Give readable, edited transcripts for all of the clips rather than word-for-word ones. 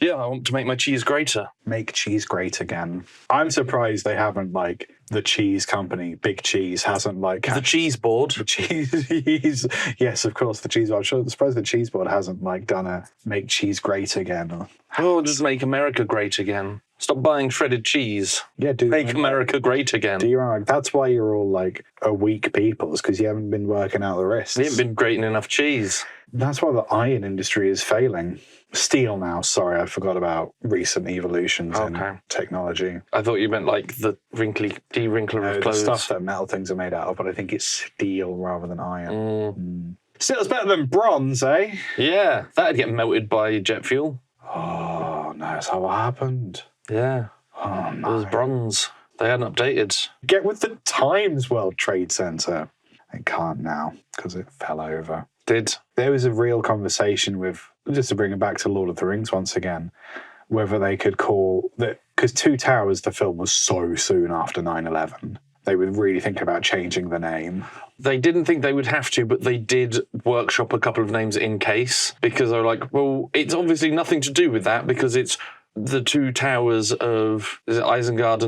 Yeah, I want to make my cheese greater. Make cheese great again. I'm surprised they haven't, like, the cheese company, Big Cheese, hasn't, like... The cheese board. The cheese... Yes, of course, the cheese board. I'm surprised the cheese board hasn't, like, done a make cheese great again. Oh, just make America great again. Stop buying shredded cheese. Yeah, Make America great again. That's why you're all, like, a weak people, is because you haven't been working out the risks. You haven't been grating enough cheese. That's why the iron industry is failing. Steel now, sorry, I forgot about recent evolutions in technology. I thought you meant like the de-wrinkler of clothes. The stuff that metal things are made out of, but I think it's steel rather than iron. Steel's better than bronze, eh? Yeah, that'd get melted by jet fuel. Oh, no, that's how it happened. Yeah. Oh, no. It was bronze. They hadn't updated. Get with the times, World Trade Center. It can't now, because it fell over. There was a real conversation with, just to bring it back to Lord of the Rings once again, whether they could call that, because Two Towers, the film, was so soon after 9/11. They were really thinking about changing the name. They didn't think they would have to, but they did workshop a couple of names in case, because they were like, well, it's obviously nothing to do with that, because it's the Two Towers of, is it Isengard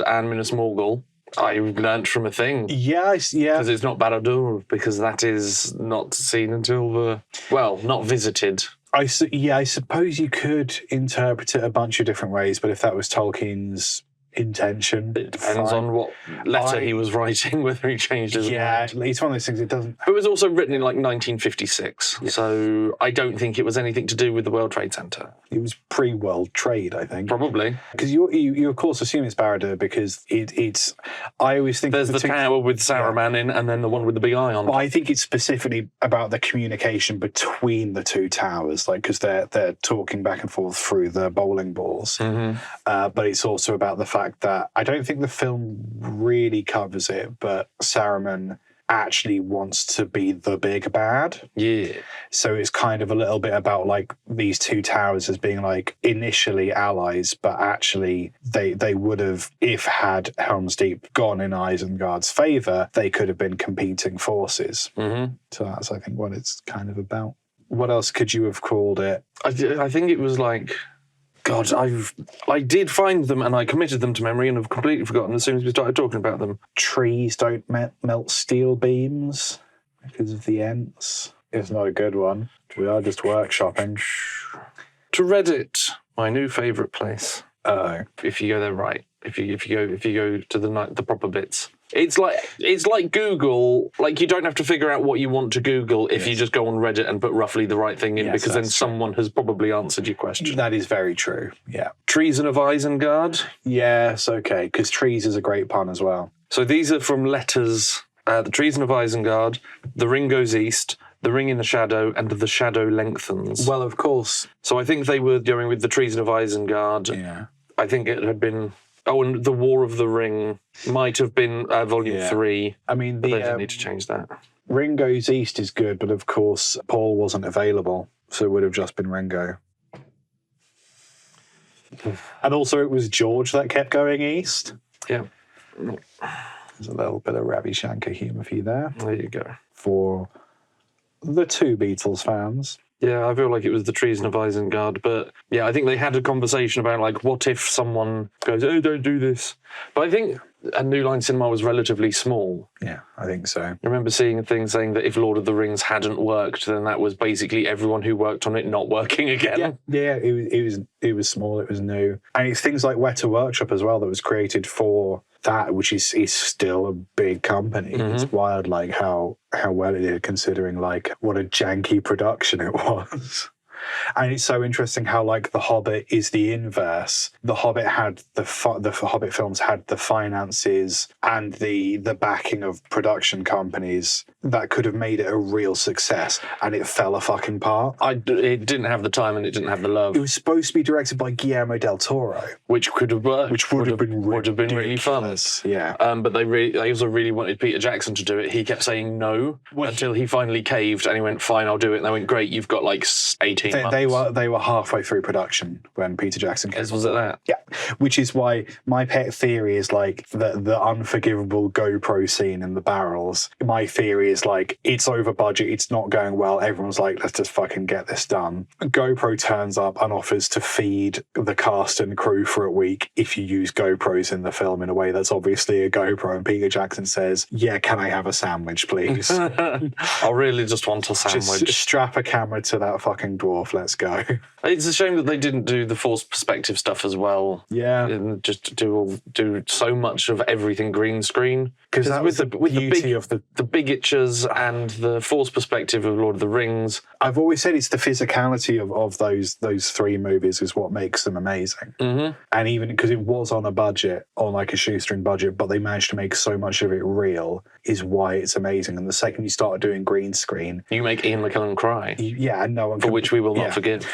and Minas Morgul. I learnt from a thing. Yes, yeah. Because it's not Barad-dûr, because that is not seen until not visited. I suppose you could interpret it a bunch of different ways, but if that was Tolkien's intention... It depends on what letter he was writing, whether he changed his mind. Yeah, it's one of those things, it doesn't... It was also written in, 1956, so I don't think it was anything to do with the World Trade Center. It was pre-World Trade, I think. Probably. Because you of course assume it's Barad-dûr because it's... I always think... There's the tower with Saruman in, and then the one with the big eye on. Well, I think it's specifically about the communication between the two towers, because they're talking back and forth through the bowling balls. Mm-hmm. But it's also about the fact that I don't think the film really covers it, but Saruman actually wants to be the big bad. Yeah. So it's kind of a little bit about these two towers as being initially allies, but actually they would have, if had Helm's Deep gone in Isengard's favour, they could have been competing forces. Mm-hmm. So that's, I think, what it's kind of about. What else could you have called it? I think it was God, I did find them and I committed them to memory and have completely forgotten as soon as we started talking about them. Trees don't melt steel beams because of the Ents. It's not a good one. We are just workshopping. To Reddit, my new favourite place. Oh, if you go there right, if you go to the proper bits. It's like Google. You don't have to figure out what you want to Google if you just go on Reddit and put roughly the right thing in, because then someone has probably answered your question. That is very true. Yeah. Treason of Isengard. Yes, okay, because trees is a great pun as well. So these are from letters. The Treason of Isengard, The Ring Goes East, The Ring in the Shadow, and The Shadow Lengthens. Well, of course. So I think they were going with The Treason of Isengard. Yeah. I think it had been... Oh, and The War of the Ring might have been Volume 3. I mean, they didn't need to change that. Ring Goes East is good, but of course Paul wasn't available, so it would have just been Ringo. And also it was George that kept going east. Yeah. There's a little bit of Ravi Shankar humour for you there. There you go. For the two Beatles fans. Yeah, I feel like it was The Treason of Isengard, but yeah, I think they had a conversation about what if someone goes, oh, don't do this. But I think a New Line Cinema was relatively small. Yeah, I think so. I remember seeing a thing saying that if Lord of the Rings hadn't worked, then that was basically everyone who worked on it not working again. Yeah, it was small, it was new. And it's things like Weta Workshop as well that was created for that, which is still a big company. Mm-hmm. It's wild how well it did, considering what a janky production it was. And it's so interesting how The Hobbit is the inverse. The Hobbit had the Hobbit films had the finances and the backing of production companies that could have made it a real success, and it fell a fucking part. It didn't have the time and it didn't have the love. It was supposed to be directed by Guillermo del Toro, which could have worked. Which would have been really fun. Yeah. But they also really wanted Peter Jackson to do it. He kept saying no until he finally caved and he went, fine, I'll do it. And they went, great, you've got 18 They were halfway through production when Peter Jackson came. Was it that? Yeah, which is why my pet theory is like the unforgivable GoPro scene in the barrels. My theory is like it's over budget, it's not going well. Everyone's like, let's just fucking get this done. GoPro turns up and offers to feed the cast and crew for a week if you use GoPros in the film in a way that's obviously a GoPro. And Peter Jackson says, "Yeah, can I have a sandwich, please?" I really just want a sandwich. Just strap a camera to that fucking dwarf. Let's go. It's a shame that they didn't do the forced perspective stuff as well. Yeah, and just do so much of everything green screen. Because that was the beauty of the big itches and the forced perspective of Lord of the Rings. I've always said it's the physicality of those three movies is what makes them amazing. Mm-hmm. And even because it was on a budget, on like a shoestring budget, but they managed to make so much of it real, is why it's amazing. And the second you start doing green screen, you make Ian McKellen cry. And no one for which we will not forgive.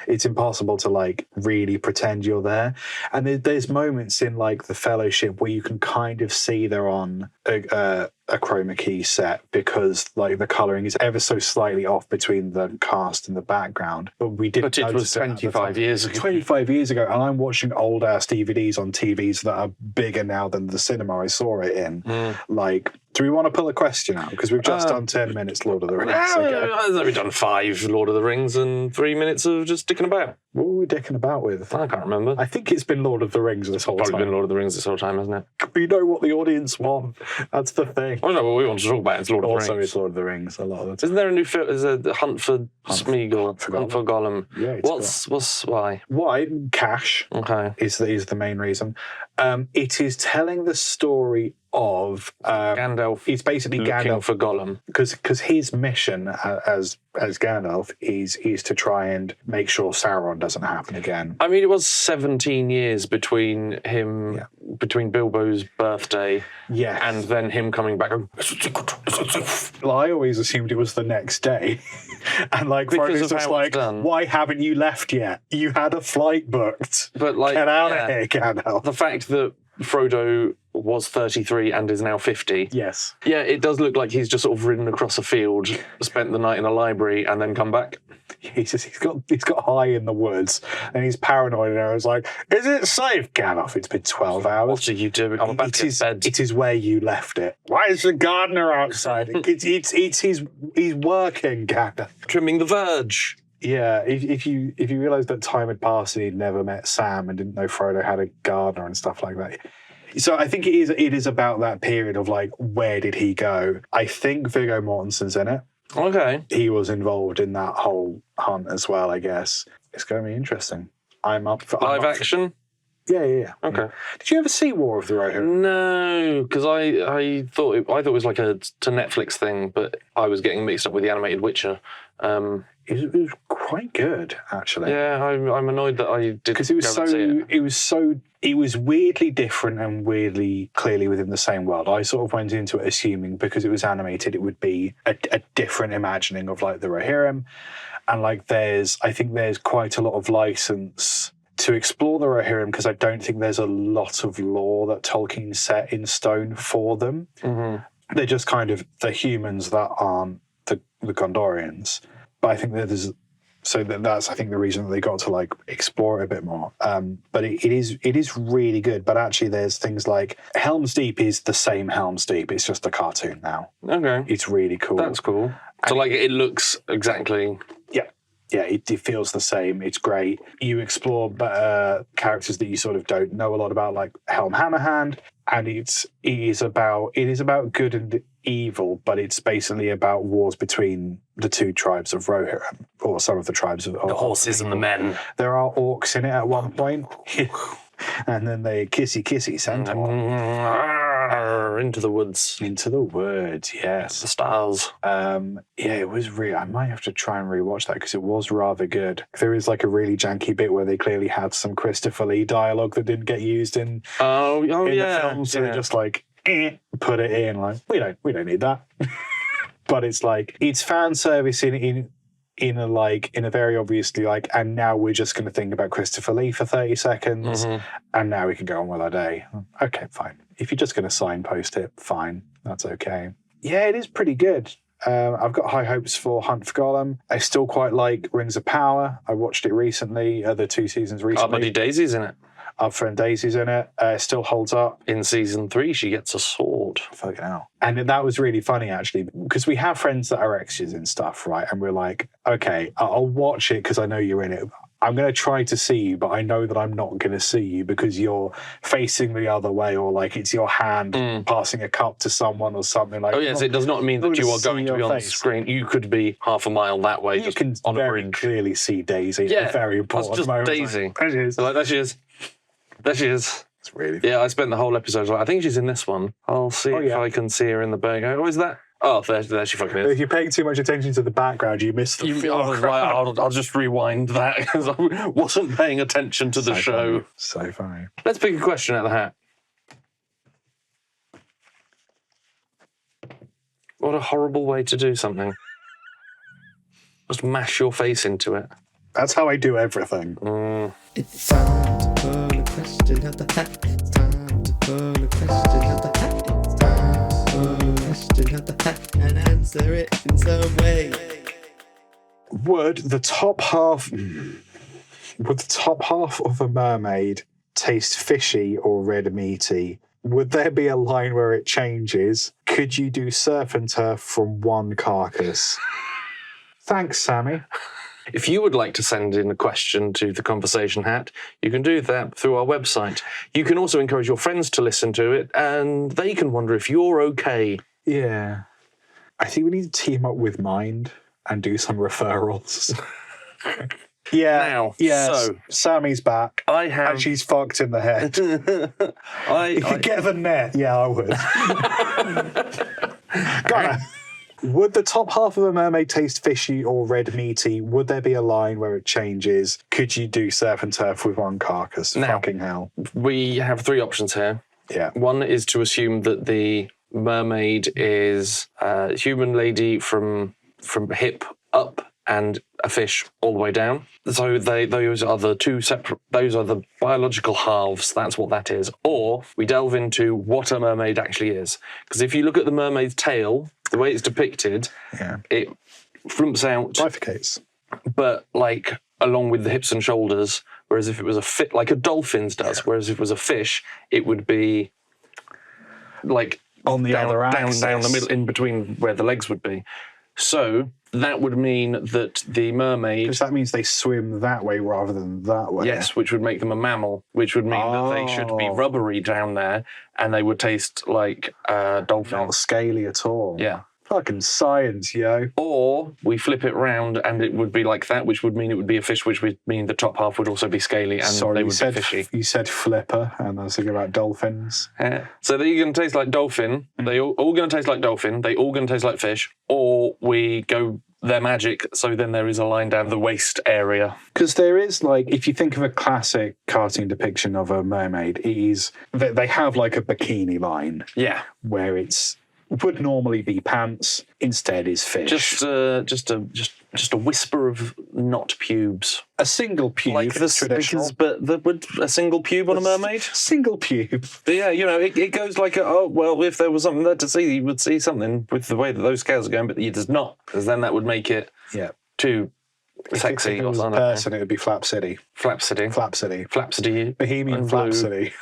It's impossible to like really pretend you're there. And there's moments in like The Fellowship where you can kind of see they're on a chroma key set because like the colouring is ever so slightly off between the cast and the background. But we didn't. But it was 25 years ago. 25 years ago, and I'm watching old ass DVDs on TVs that are bigger now than the cinema I saw it in. Like, do we want to pull a question out? Because we've just done 10 minutes Lord of the Rings. We've done 5 Lord of the Rings and 3 minutes of just dicking about. What were we dicking about with? I can't remember. I think it's been Lord of the Rings this whole time. Probably been Lord of the Rings this whole time, hasn't it? We know what the audience want. That's the thing. I don't know what we want to talk about. It's Lord of the Rings. Also, it's Lord of the Rings a lot of the time. Isn't there a new film? There's a Hunt for Smeagol. Hunt for Gollum. Yeah. What's why? Why? Cash. Okay. Is the main reason. It is telling the story of Gandalf. It's basically looking Gandalf for Gollum because his mission as Gandalf is to try and make sure Sauron doesn't happen again. I mean, it was 17 years between him, between Bilbo's birthday, and then him coming back. Well, I always assumed it was the next day, and like Frodo's just like, "Why haven't you left yet? You had a flight booked. But like, get out of here, Gandalf." The fact that Frodo was 33 and is now 50. Yes. Yeah, it does look like he's just sort of ridden across a field, spent the night in a library, and then come back. He's got high in the woods, and he's paranoid. And I was like, "Is it safe, Gandalf? It's been 12 hours. What are you doing? I'm about to get bed." It is where you left it. Why is the gardener outside? He's working, Gandalf. Trimming the verge. Yeah, if you realise that time had passed and he'd never met Sam and didn't know Frodo had a gardener and stuff like that. So I think it is about that period of like, where did he go? I think Viggo Mortensen's in it. Okay. He was involved in that whole hunt as well, I guess. It's going to be interesting. I'm up for live action. Yeah. Okay. Did you ever see War of the Rohirrim? No, because I thought it was like a to Netflix thing, but I was getting mixed up with the animated Witcher. It was quite good, actually. Yeah, I'm annoyed that I did because it was weirdly different and weirdly clearly within the same world. I sort of went into it assuming because it was animated, it would be a different imagining of like the Rohirrim, and like I think there's quite a lot of license to explore the Rohirrim because I don't think there's a lot of lore that Tolkien set in stone for them. Mm-hmm. They're just kind of the humans that aren't the Gondorians. But I think that's I think the reason that they got to like explore it a bit more. But it is really good. But actually, there's things like Helm's Deep is the same Helm's Deep. It's just a cartoon now. Okay, it's really cool. That's cool. So like it looks exactly. Yeah, it feels the same. It's great. You explore characters that you sort of don't know a lot about, like Helm Hammerhand, and it is about good and evil, but it's basically about wars between the two tribes of Rohirrim, or some of the tribes of the horses and the men. There are orcs in it at one point, and then they kissy centaur. Into the woods. Into the woods, yes. The stars. It was really... I might have to try and rewatch that because it was rather good. There is like a really janky bit where they clearly had some Christopher Lee dialogue that didn't get used in the film, so they just like put it in. Like we don't need that. But it's like it's fan service in a very obviously like, and now we're just going to think about Christopher Lee for 30 seconds, and now we can go on with our day. Okay, fine. If you're just going to signpost it, fine. That's okay. Yeah, it is pretty good. I've got high hopes for Hunt for Gollum. I still quite like Rings of Power. I watched it recently, the 2 seasons recently. Our buddy Daisy's in it. Our friend Daisy's in it. It still holds up. In season 3, she gets a sword. Fucking hell. And that was really funny, actually, because we have friends that are extras and stuff, right? And we're like, okay, I'll watch it because I know you're in it. I'm going to try to see you, but I know that I'm not going to see you because you're facing the other way, or like it's your hand passing a cup to someone or something like that. Oh, yes, it does not mean that you are going to be on the screen. You could be half a mile that way. You can on very a bridge. Clearly see Daisy. Yeah, very important. that's just moment. Daisy. There she is. Like, there she is. There she is. It's really Yeah, I spent the whole episode like, I think she's in this one. I'll see if I can see her in the bag. Oh, is that? Oh, there she fucking is. If you're paying too much attention to the background, you miss the I'll just rewind that because I wasn't paying attention to the show. Funny. So funny. Let's pick a question out of the hat. What a horrible way to do something. Just mash your face into it. That's how I do everything. It's time to pull a question out the hat. It's time to pull a question out the hat. It's time to pull a question out the hat and answer it in some way. Would the top half of a mermaid taste fishy or red meaty? Would there be a line where it changes? Could you do surf and turf from one carcass? Thanks, Sammy. If you would like to send in a question to the Conversation Hat, you can do that through our website. You can also encourage your friends to listen to it, and they can wonder if you're okay. Yeah. I think we need to team up with Mind and do some referrals. Yeah. Now, so Sammy's back. I have... And she's fucked in the head. I Get the net. Yeah, I would. Gotta. Would the top half of a mermaid taste fishy or red meaty? Would there be a line where it changes? Could you do surf and turf with one carcass? Now, fucking hell. We have 3 options here. Yeah. One is to assume that the mermaid is a human lady from hip up and a fish all the way down. So those are the 2 separate, those are the biological halves, that's what that is. Or we delve into what a mermaid actually is. Because if you look at the mermaid's tail, the way it's depicted, it flumps out. Bifurcates. But like along with the hips and shoulders, whereas if it was a fit, like a dolphin's does, whereas if it was a fish, it would be like on the other axis. Down the middle, in between where the legs would be. So that would mean that the mermaid... Because that means they swim that way rather than that way. Yes, which would make them a mammal, which would mean that they should be rubbery down there and they would taste like dolphin. Not scaly at all. Yeah. Fucking science, yo. Or we flip it round and it would be like that, which would mean it would be a fish, which would mean the top half would also be scaly and they would be fishy. You said flipper, and I was thinking about dolphins. So they're going to taste like dolphin. They all going to taste like dolphin. They all going to taste like fish. Or we go their magic, so then there is a line down the waist area. Because there is, like, if you think of a classic cartoon depiction of a mermaid, it is they have like a bikini line. Yeah. Where would normally be pants, instead is fish. Just a whisper of not pubes. A single pube, like the traditional. Would a single pube on a mermaid? Single pube. But yeah, you know, it goes like, if there was something there to see, you would see something with the way that those scales are going, but it does not, because then that would make it too sexy. If it was a person, it would be Flap City. Flap City. Flap City. Flap City. Bohemian Flap City.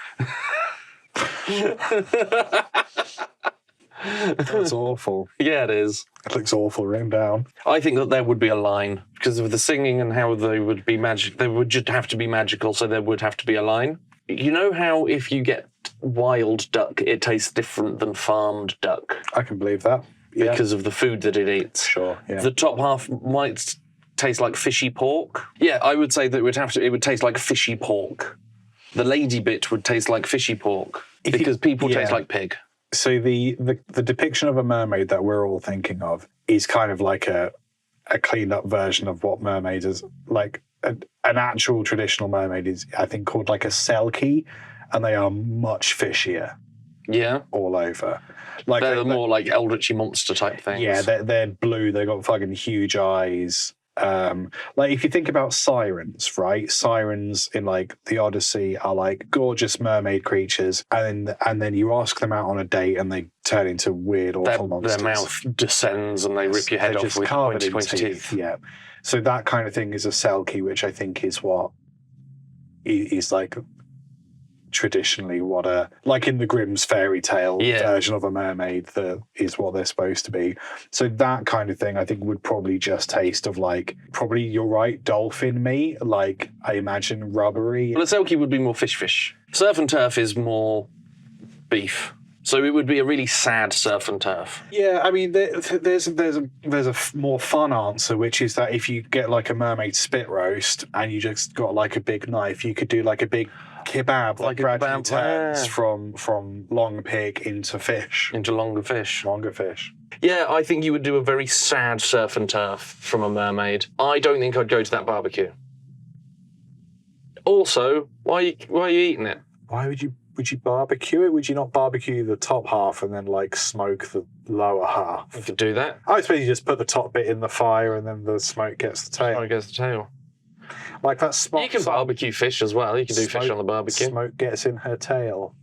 That's awful. Yeah, it is. It looks awful written down. I think that there would be a line because of the singing and how they would be magic. They would just have to be magical, so there would have to be a line. You know how if you get wild duck, it tastes different than farmed duck? I can believe that. Because of the food that it eats. Sure, yeah. The top half might taste like fishy pork. Yeah, I would say that it would taste like fishy pork. The lady bit would taste like fishy pork because people taste like pig. So the depiction of a mermaid that we're all thinking of is kind of like a cleaned up version of what mermaids is like. An actual traditional mermaid is, I think, called like a selkie, and they are much fishier. Yeah, all over. Like they're more like eldritchy monster type things. Yeah, they're blue. They got fucking huge eyes. like if you think about sirens, right? Sirens in like the Odyssey are like gorgeous mermaid creatures, and then you ask them out on a date and they turn into weird, awful monsters. Their mouth descends and they rip your head off with pointy teeth. Yeah. So that kind of thing is a Selkie, which I think is what is like traditionally what like in the Grimm's fairy tale version of a mermaid, that is what they're supposed to be. So that kind of thing I think would probably just taste of like, probably you're right, dolphin meat, like I imagine rubbery. Well, a Selkie would be more fish. Surf and turf is more beef. So it would be a really sad surf and turf. Yeah, I mean, there's a more fun answer, which is that if you get like a mermaid spit roast and you just got like a big knife, you could do like a big kebab, like gradually turns from long pig into fish. Into longer fish. Longer fish. Yeah, I think you would do a very sad surf and turf from a mermaid. I don't think I'd go to that barbecue. Also, why are you eating it? Why would you barbecue it? Would you not barbecue the top half and then like smoke the lower half? You could do that. I suppose you just put the top bit in the fire and then the smoke gets the tail. Smoke gets the tail. Like that spot. You can barbecue fish as well. You can do fish on the barbecue. Smoke gets in her tail,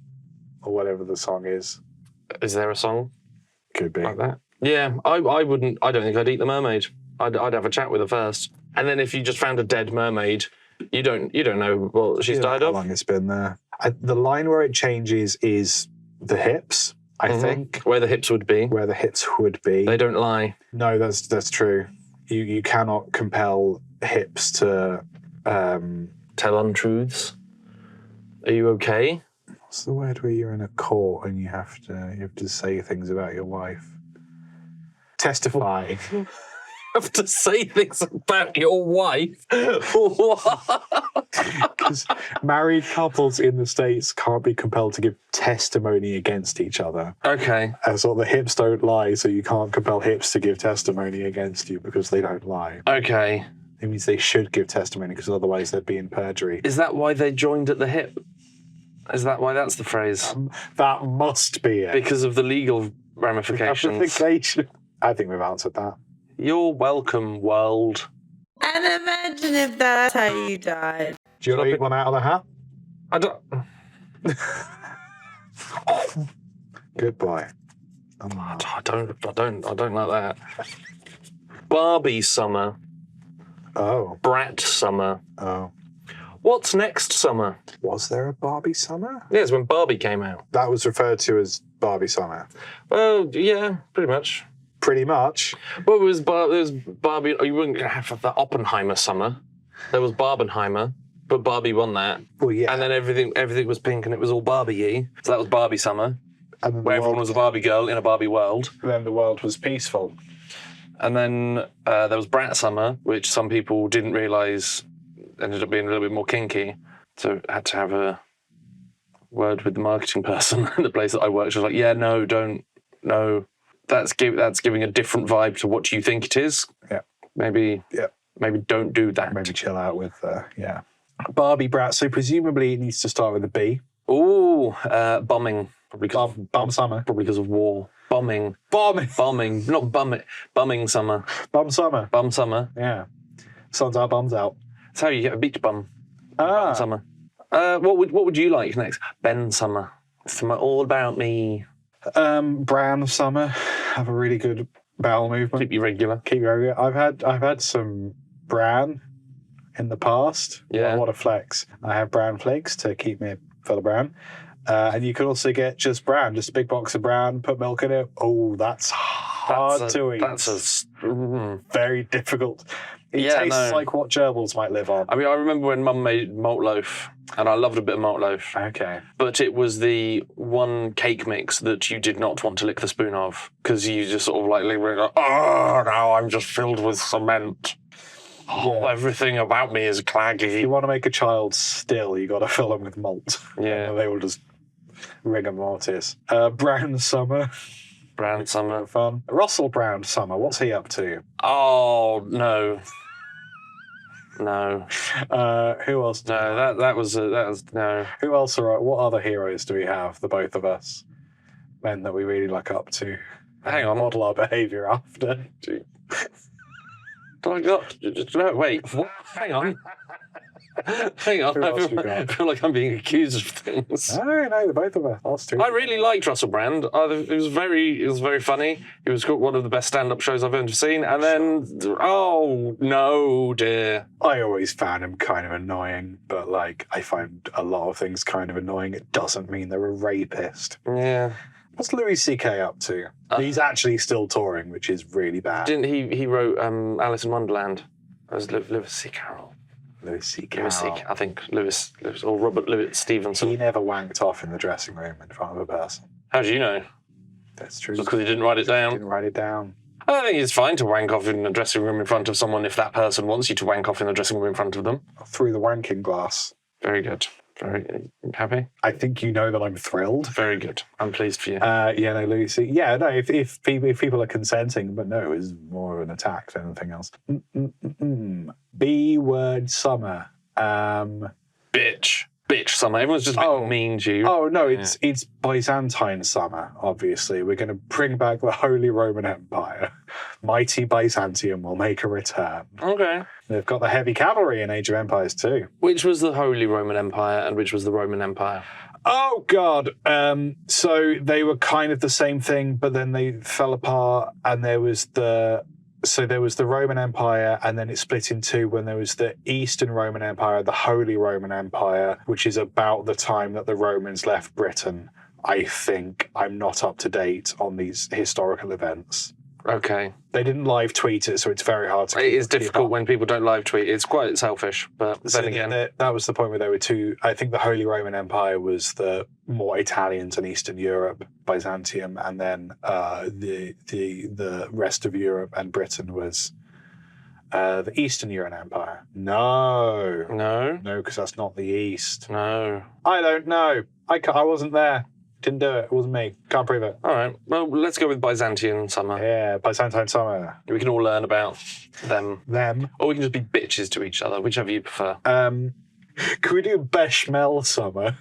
or whatever the song is. Is there a song? Could be like that. Yeah, I wouldn't. I don't think I'd eat the mermaid. I'd have a chat with her first, and then if you just found a dead mermaid, you don't know what she's died of. How long it's been there. The line where it changes is the hips, I think. Where the hips would be. Where the hips would be. They don't lie. No, that's true. You cannot compel hips to tell untruths. Are you okay? What's the word where you're in a court and you have to say things about your wife? Testify. You have to say things about your wife? Because married couples in the States can't be compelled to give testimony against each other. Okay. So the hips don't lie, so you can't compel hips to give testimony against you because they don't lie. Okay. It means they should give testimony because otherwise they'd be in perjury. Is that why they joined at the hip? Is that why that's the phrase? That must be it. Because of the legal ramifications. I think we've answered that. You're welcome, world. And imagine if that's how you died. Do you want to eat one out of the hat? I don't. Good boy. I don't like that. Barbie Summer. Oh. Brat Summer. Oh. What's next summer? Was there a Barbie Summer? Yeah, it's when Barbie came out. That was referred to as Barbie Summer. Well, yeah, pretty much. Pretty much. Well, there was Barbie. You wouldn't have the Oppenheimer summer. There was Barbenheimer, but Barbie won that. Well, yeah. And then everything was pink and it was all Barbie-y. So that was Barbie Summer, and then where everyone was a Barbie girl in a Barbie world. Then the world was peaceful. And then there was Brat Summer, which some people didn't realise ended up being a little bit more kinky. So I had to have a word with the marketing person at the place that I worked. She was like, yeah, no, don't, no. That's giving a different vibe to what you think it is. Yeah. Maybe don't do that. Maybe chill out with, yeah. Barbie Brat, so presumably it needs to start with a B. Ooh, bombing. Probably Bum Summer. Probably because of war. Bombing. Bombing. Not bumming. Bumming summer. Bum Summer. Bum summer. Yeah. Suns our bums out. That's how you get a beach bum. Ah. Bum summer. What would you like next? Ben Summer. Summer all about me. Bran Summer. Have a really good bowel movement. Keep you regular. I've had some bran in the past. Yeah. What a flex. I have bran flakes to keep me full of bran. And you can also get just bran, just a big box of bran, put milk in it. Oh, that's hard to eat. That's very difficult. It tastes like what gerbils might live on. I mean, I remember when Mum made malt loaf, and I loved a bit of malt loaf. Okay. But it was the one cake mix that you did not want to lick the spoon of, because you just sort of like, oh, now I'm just filled with cement. Oh, everything about me is claggy. If you want to make a child still, you got to fill them with malt. Yeah. And they will just rigor mortis. Brown Summer. Brown Summer. Fun. Russell Brown Summer. What's he up to? Oh, no. No. Who else? No, that was no. Who else what other heroes do we have, the both of us? Men that we really look up to. Hang on. Model our behaviour after. No, wait. What? Hang on. Hang on. Who I else we got? feel like I'm being accused of things. No, the both of us. Us two. I really liked Russell Brand. It was very funny. He was one of the best stand-up shows I've ever seen. And then, oh no, dear. I always found him kind of annoying, but like I find a lot of things kind of annoying. It doesn't mean they're a rapist. Yeah. What's Louis C.K. up to? He's actually still touring, which is really bad. Didn't he wrote Alice in Wonderland? It was Lewis C. Carroll. Louis C.K. I think Lewis or Robert Louis Stevenson. He never wanked off in the dressing room in front of a person. How do you know? That's true. Because he didn't write it down. Didn't write it down. I think it's fine to wank off in the dressing room in front of someone if that person wants you to wank off in the dressing room in front of them. Through the wanking glass. Very good. Very happy. I think you know that I'm thrilled. Very good. I'm pleased for you. Louis C. Yeah, no, if people are consenting, but no, it's more of an attack than anything else. B-word summer. Bitch summer. Everyone's just being mean to you. Oh no, it's Byzantine summer. Obviously, we're going to bring back the Holy Roman Empire. Mighty Byzantium will make a return. Okay. They've got the heavy cavalry in Age of Empires too. Which was the Holy Roman Empire and which was the Roman Empire? Oh God! So they were kind of the same thing, but then they fell apart, and there was the Roman Empire, and then it split in two when there was the Eastern Roman Empire, the Holy Roman Empire, which is about the time that the Romans left Britain. I think. I'm not up to date on these historical events. Okay. They didn't live tweet it, so it's very hard to. It is difficult when people don't live tweet. It's quite selfish, but then again, that was the point where there were two. I think the Holy Roman Empire was the more Italians and Eastern Europe, Byzantium, and then the rest of Europe and Britain was the Eastern European Empire. No, because that's not the East. No, I don't know. I wasn't there. Didn't do it. It wasn't me. Can't prove it. All right. Well, let's go with Byzantine summer. Yeah, Byzantine summer. We can all learn about them. Them. Or we can just be bitches to each other, whichever you prefer. Can we do bechamel summer?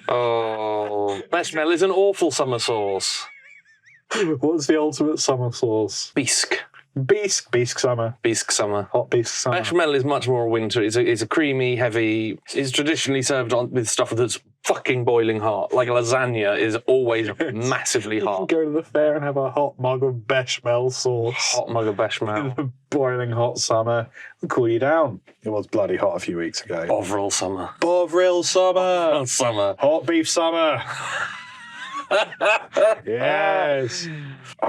Oh, bechamel is an awful summer sauce. What's the ultimate summer sauce? Bisque. Bisque summer. Bisque summer. Hot bisque summer. Bechamel is much more winter. It's a creamy, heavy. It's traditionally served with stuff that's fucking boiling hot. Like lasagna is always massively You hot. can go to the fair and have a hot mug of bechamel sauce. Hot mug of bechamel. Boiling hot summer. It'll cool you down. It was bloody hot a few weeks ago. Bovril summer. Bovril summer. Bovril summer. Hot beef summer. Yes.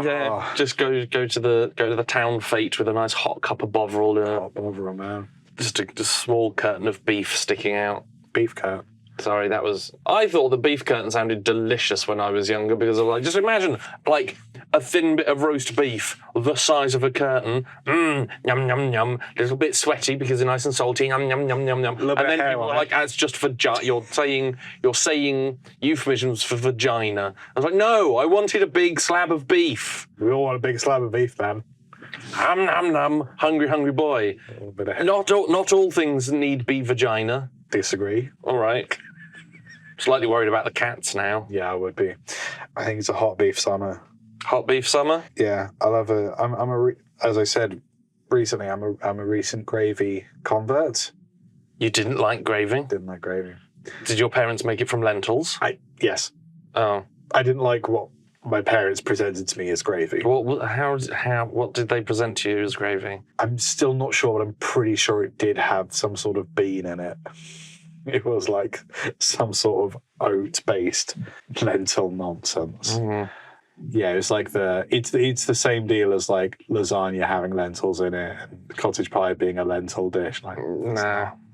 Yeah, just go to the town fete with a nice hot cup of Bovril. Hot Bovril, man. Just a small curtain of beef sticking out. Beef curtain. Sorry, I thought the beef curtain sounded delicious when I was younger because of just imagine like a thin bit of roast beef the size of a curtain. Yum, yum, yum. A little bit sweaty because they're nice and salty. Yum, yum, yum, yum, yum. And then people are like, that's just vagina. You're saying euphemisms for vagina. I was like, no, I wanted a big slab of beef. We all want a big slab of beef, man. Hum, num, num. Hungry, hungry boy. Not all things need be vagina. Disagree. All right. Slightly worried about the cats now. Yeah, I would be. I think it's a hot beef summer. Hot beef summer? Yeah, I love as I said recently, I'm a recent gravy convert. You didn't like gravy? Didn't like gravy. Did your parents make it from lentils? Yes. Oh. I didn't like what my parents presented to me as gravy. What did they present to you as gravy? I'm still not sure, but I'm pretty sure it did have some sort of bean in it. It was like some sort of oat-based lentil nonsense. Mm. Yeah, it's like it's the same deal as like lasagna having lentils in it and cottage pie being a lentil dish. Like,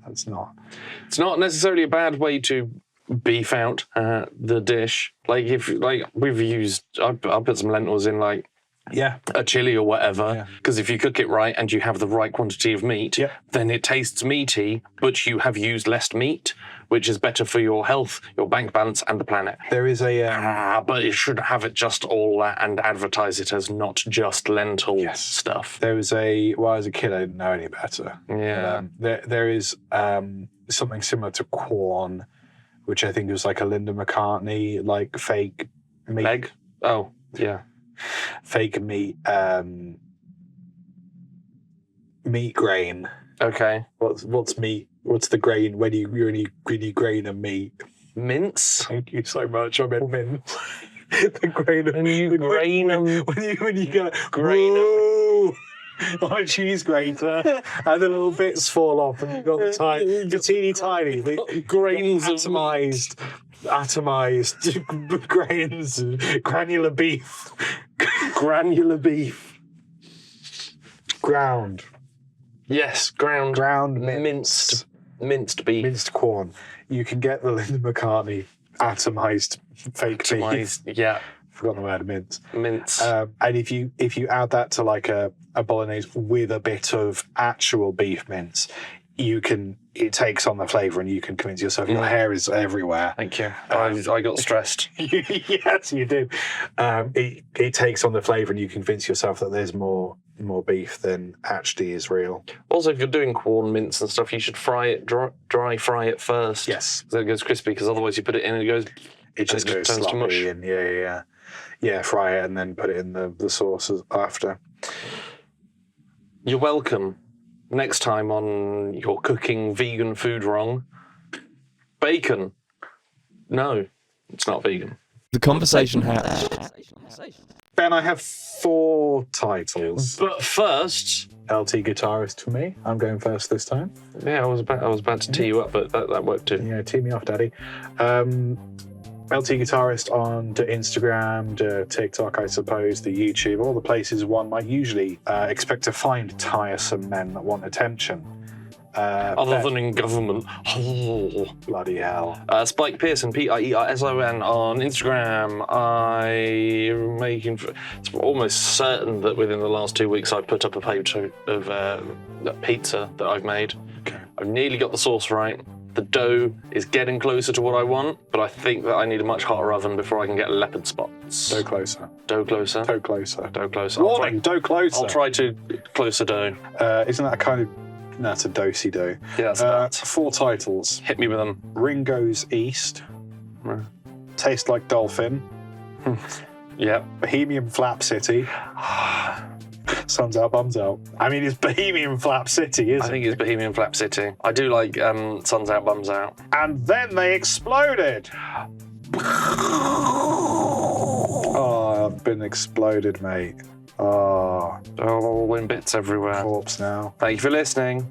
that's not. It's not necessarily a bad way to beef out the dish. Like I'll put some lentils in like a chili or whatever, because if you cook it right and you have the right quantity of meat, then it tastes meaty, but you have used less meat, which is better for your health, your bank balance, and the planet. There is a... but it should have it just all that and advertise it as not just lentil stuff. There was as a kid, I didn't know any better. Yeah. There is something similar to Quorn, which I think was like a Linda McCartney, like fake meat. Leg? Oh, yeah. Fake meat meat grain. Okay. What's meat? What's the grain when you grain a meat? Mince. Thank you so much. I meant mince. The grain of When you grain them. when you go Grain 'em. woo, on a cheese grater and the little bits fall off and you've got the teeny tiny Grains of atomized grains, granular beef, granular beef. ground minced beef. minced corn. You can get the Linda McCartney atomized fake beef. Atomized, yeah. Forgotten the word mince. Mince. And if you add that to like a bolognese with a bit of actual beef mince, it takes on the flavour and you can convince yourself your hair is everywhere. Thank you. I got stressed. Yes, you did. It takes on the flavour and you convince yourself that there's more beef than actually is real. Also, if you're doing corn mince and stuff, you should fry it dry fry it first. Yes. So it goes crispy, because otherwise you put it in and it just goes turns to mush. sloppy and yeah, fry it and then put it in the sauces after. You're welcome. Next time on You're Cooking Vegan Food Wrong. Bacon. No, it's not vegan. The conversation has. Ben, I have 4 titles. But first, LT guitarist for me. I'm going first this time. yeah, I was about to tee you up, but that worked too. Yeah, tee me off, Daddy. LT guitarist on the Instagram, the TikTok, I suppose, the YouTube, all the places one might usually expect to find tiresome men that want attention. Other than in government. Oh. Bloody hell. Spike Pearson, Pierson on Instagram. It's almost certain that within the last 2 weeks I've put up a page of pizza that I've made. Okay. I've nearly got the sauce right. The dough is getting closer to what I want, but I think that I need a much hotter oven before I can get leopard spots. Dough closer. Dough closer. Dough closer. Dough closer. Warning, dough closer. I'll try to closer dough. Isn't that a kind of... That's a dosey dough. Yeah, that's that. 4 titles. Hit me with them. Ringo's East. Right. Taste Like Dolphin. Yep. Bohemian Flap City. Sun's out, bums out. I mean, it's Bohemian Flap City, isn't it? I think it's Bohemian Flap City. I do like Sun's Out, Bums Out. And then they exploded. Oh, I've been exploded, mate. Oh, All in bits everywhere. corpse now. Thank you for listening.